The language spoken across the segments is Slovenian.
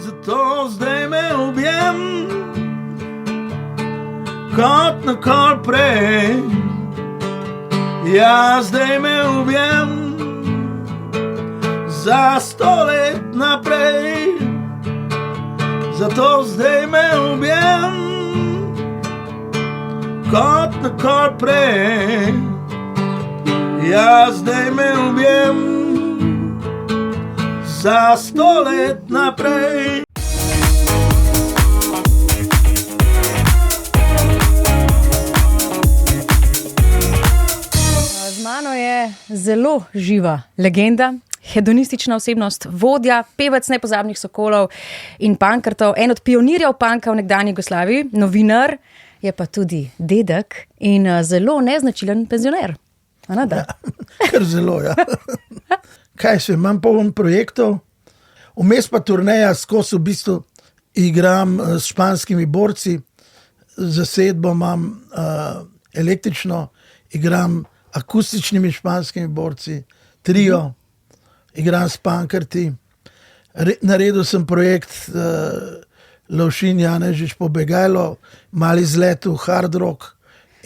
Zato zdaj me objem, kot nikoli prej. Ja, zdaj me objem, za 100 let naprej. Zato zdaj me objem, kot nikoli prej. Ja, zdaj me objem, za 100 let naprej. Z mano je zelo živa legenda, hedonistična osebnost, vodja, pevec nepozabnih sokolov in pankrtov, en od pionirjev panka v nekdanji Jugoslaviji, novinar, je pa tudi dedek in zelo neznačilen penzioner. Ja, kar zelo, ja. Kaj se, imam poln projektov, vmes pa turneja, skozi v bistvu igram s španskimi borci, zasedbo imam električno, igram akustičnimi španskimi borci, trio, igram s pankrti. Naredil sem projekt Lovšin Janežič Pobegajlo, mali izlet v hard rock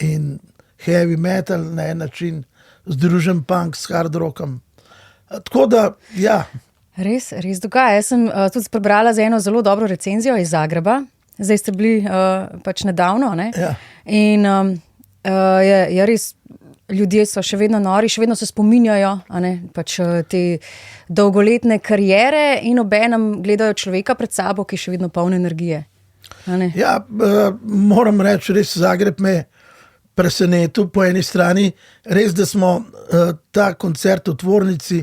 in heavy metal, na en način združen punk s hard rockom. Tako da, ja. Res dogaja. Jaz sem tudi prebrala za eno zelo dobro recenzijo iz Zagreba. Zdaj ste bili pač nedavno, ne? Ja. In je res, ljudje so še vedno nori, še vedno se spominjajo, a ne, pač te dolgoletne kariere in obenem gledajo človeka pred sabo, ki je še vedno poln energije. A ne? Ja, moram reči, res Zagreb me presenetil po eni strani. Res, da smo ta koncert v Tvornici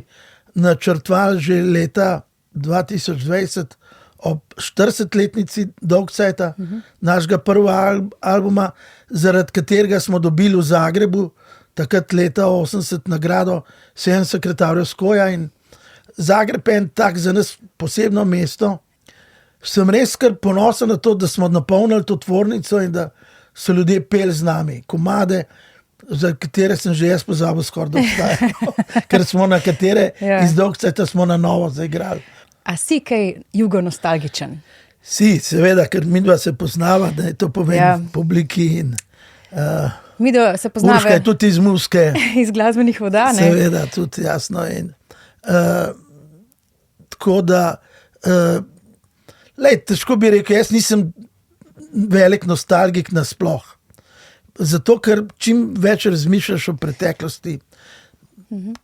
načrtovali že leta 2020 ob 40-letnici Dolgcajta, našega prvega albuma, zaradi katerega smo dobili v Zagrebu takrat leta 80 nagrado 7 sekretarjev Skoja in Zagreb je en tak za nas posebno mesto. Sem res kar ponosen na to, da smo napolnili to tvornico in da so ljudje peli z nami, komade, za katere sem že jaz pozabil skoraj da obstajajo, ker smo na katere iz Dolgcajta smo na novo zaigrali. A si kaj jugonostalgičen? Si, seveda, ker midva se poznava, da je to povem publiki in midva se poznava. Urška je tudi iz Muske. Iz glasbenih voda, ne? Seveda, tudi jasno. In, tako da, težko bi rekel, jaz nisem velik nostalgik nasploh. Zato, ker čim več razmišljaš o preteklosti,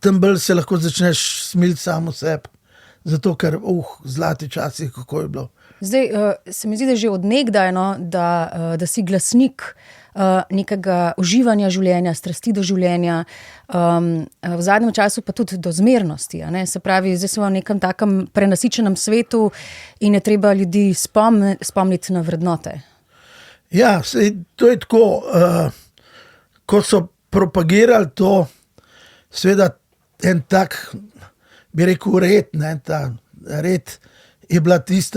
tem bolj se lahko začneš smiliti samo sebi. Zato, ker, zlati časi, kako je bilo. Zdaj, se mi zdi, da že od nekdaj, no, da si glasnik nekega uživanja življenja, strasti do življenja, v zadnjem času pa tudi do zmernosti. A ne? Se pravi, zdaj smo v nekem takem prenasičenem svetu in je treba ljudi spomniti na vrednote. Ja, to je tako, ko so propagirali to, seveda en tak, bi rekel, red, ne, ta red je bila tist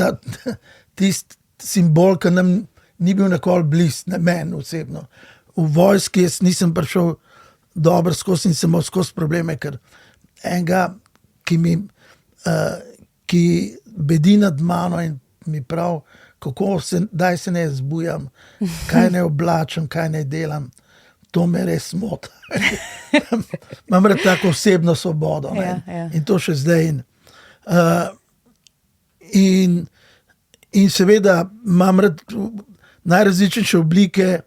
simbol, ki nam ni bil nikoli blizu, ne meni osebno. V vojski jaz nisem prišel dobro skozi in sem imel skozi probleme, ker enega, ki bedi nad mano in mi prav, daj se ne zbujam, kaj ne oblačem, kaj ne delam, to me res moti. Imam rad tako osebno svobodo. Ja. In to še zdaj. In seveda imam rad najrazličnejše oblike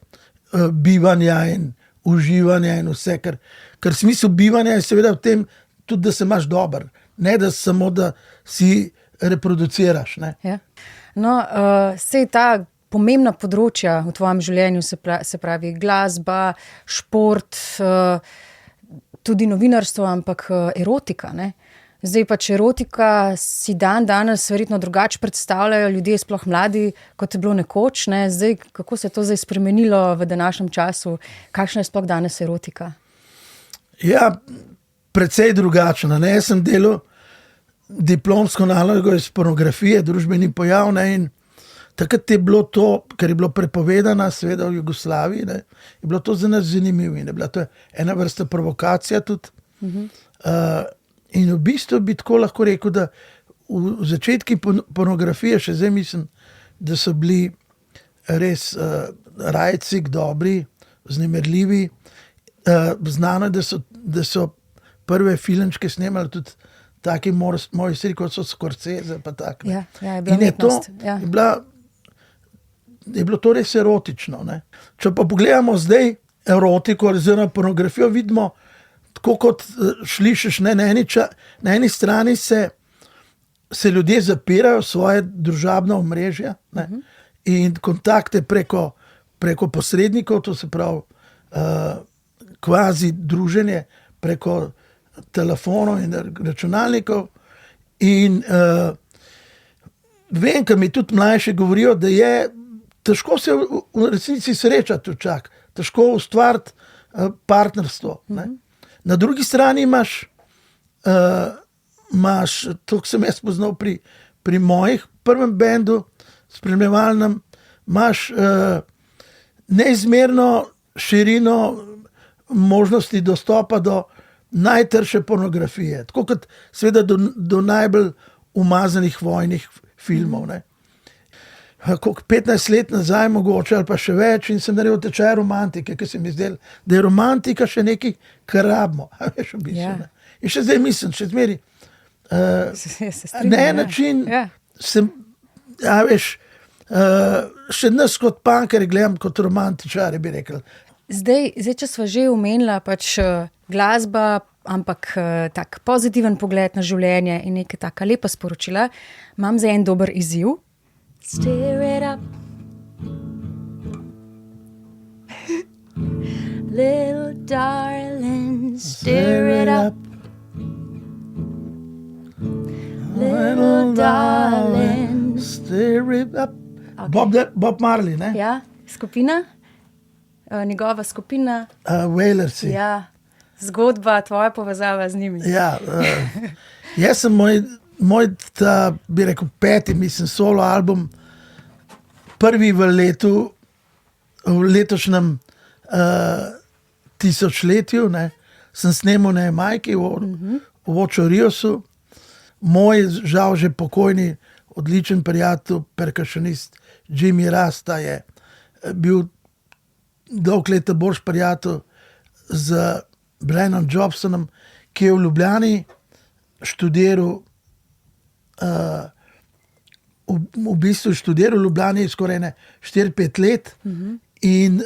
bivanja in uživanja in vse, ker smisel bivanja je seveda v tem tudi, da se imaš dober, ne da samo, da si reproduciraš. Ne? Ja. No, sej ta pomembna področja v tvojem življenju, se pravi glasba, šport, tudi novinarstvo, ampak erotika, ne? Zdaj pač erotika si danes verjetno drugače predstavljajo ljudje, sploh mladi, kot je bilo nekoč, ne? Zdaj, kako se je to zdaj spremenilo v današnjem času? Kakšna je sploh danes erotika? Ja, precej drugačna. Ne? Jaz sem delal diplomsko nalogo iz pornografije, družbeni pojav, ne? In takrat je bilo to, ker je bilo prepovedano, seveda v Jugoslaviji, ne? Je bilo to za nas zanimivo in je bila to ena vrsta provokacija tudi. In v bistvu bi tako lahko rekel, da v začetki pornografije še zdaj mislim, da so bili res rajci dobri, vznemirljivi. Znano je, da so prve filmčke snemali tudi taki mojstri, kot so Scorsese pa tak. Ja, je bila In je to, umetnost, ja. je bilo to res erotično. Ne? Če pa pogledamo zdaj erotiko oziroma pornografijo, vidimo, tako kot slišiš, ne, na eni strani se ljudje zapirajo svoje družabna omrežja, ne, in kontakte preko posrednikov, to se pravi kvazi druženje preko telefonov in računalnikov. In vem, da mi tudi mlajši govorijo, da je težko se v resnici srečati včasih, težko ustvariti partnerstvo. Ne. Na drugi strani imaš, to sem jaz poznal pri mojih prvem bendu, spremljevalnem, imaš neizmerno širino možnosti dostopa do najtrše pornografije, tako kot seveda do najbolj umazanih vojnih filmov. Ne. 15 let nazaj mogoče ali pa še več in sem naredil tečaj romantike, ker se mi zdel, da je romantika še nekaj, kar rabimo. Veš, v bistvu, Ja. In še zdaj mislim, še zmeri, Se strinjam, na en ja. način Ja. sem, veš, še nas kot punkeri gledam kot romantičari, bi rekel. Zdaj, če sva že omenila pač glasba, ampak tak pozitiven pogled na življenje in neka taka lepa sporočila, imam za en dober izziv. Stir it up. Little darling, stir it up. Little darling. Stir it up. Bob Marley, ne? Ja, skupina, njegova skupina, Wailersi. ja, zgodba, tvoja povezava z njimi. Ja, jaz sem moj ta, bi rekel, 5. mislim, solo album, prvi v letošnjem tisočletju, ne, sem snemal na Jamajki v Očoriosu. Moj, žal že pokojni, odličen prijatelj, perkusionist Jimmy Rasta je bil dolg leta boljši prijatelj z Brianom Jobsonom, ki je v Ljubljani študiral, v bistvu študiral v Ljubljani skoraj 4-5 let in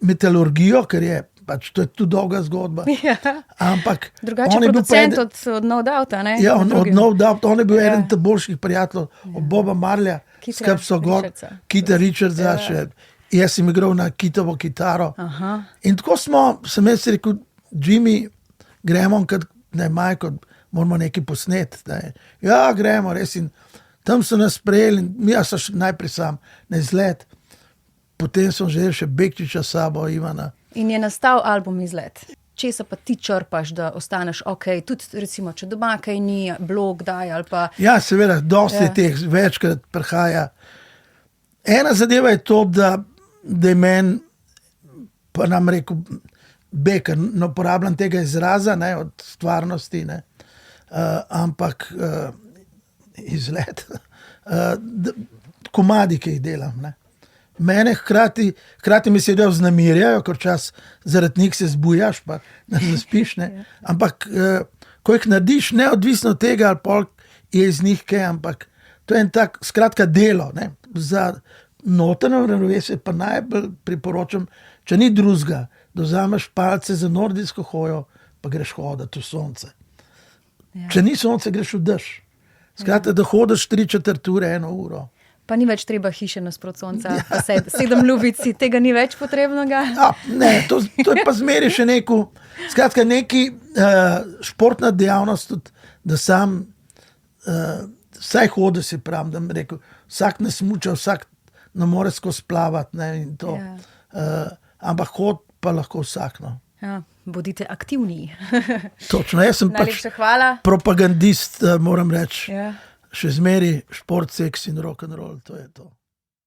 metalurgijo, ker je pač to je tudi dolga zgodba. Ja. Ampak Drugače on je bil pa producent eden- od No Doubta, ne? Ja, Med od drugim. No Doubt, on je bil Ja. eden od boljših prijateljev, od Boba Marleya, Keitha skrb so gor, Richardsa. Keitha Richardsa, Ja. še jaz sem igral na Keithovo kitaro. Aha. In tako sem jaz rekel, Jimmy, gremo, ne, Majko, moramo nekaj posneti. Ne. Ja, gremo, res. In tam so nas sprejeli, in jaz sem še najprej sam na izlet. Potem sem želel še Bekčiča s sabo, Ivana. In je nastal album Izlet. Česa pa ti črpaš, da ostaneš ok, tudi recimo, če doma kaj ni, blog daj ali pa... Ja, seveda, dosti Ja. teh večkrat prihaja. Ena zadeva je to, da je meni, pa nam rekel, ker ne uporabljam tega izraza, ne, od stvarnosti, ne, ampak izlet, komadi, ki jih delam. Ne. Mene hkrati mi se vznemirjajo, ker čas zaradi njih se zbujaš, pa ne zaspiš. Ne. Ampak ko jih narediš, neodvisno od tega, ali pol je iz njih kaj, ampak to je en tak, skratka, delo. Ne. Za notranje ravnovesje pa najbolj priporočam, če ni drugega, da vzameš palce za nordijsko hojo, pa greš hoditi v sonce. Ja. Če ni sonce, greš v dež. Skratka, da hodiš 3/4 ure, 1 uro. Pa ni več treba hiše nasprot sonca, pa 7 ljubici, tega ni več potrebnega. Ja, ne, to je pa zmeri še neko, skratka, neki športna dejavnost, tudi, da sam vsaj hodi, si pravim, da mi rekel, vsak ne smuča, vsak ne more skozi plavati, ne, in to. Ja. Ampak hod pa lahko vsak, no. Ja, bodite aktivni. Točno, jaz sem pač Najlepša hvala. propagandist, moram reči. Ja. Še zmeri šport, seks in rock and roll, to je to.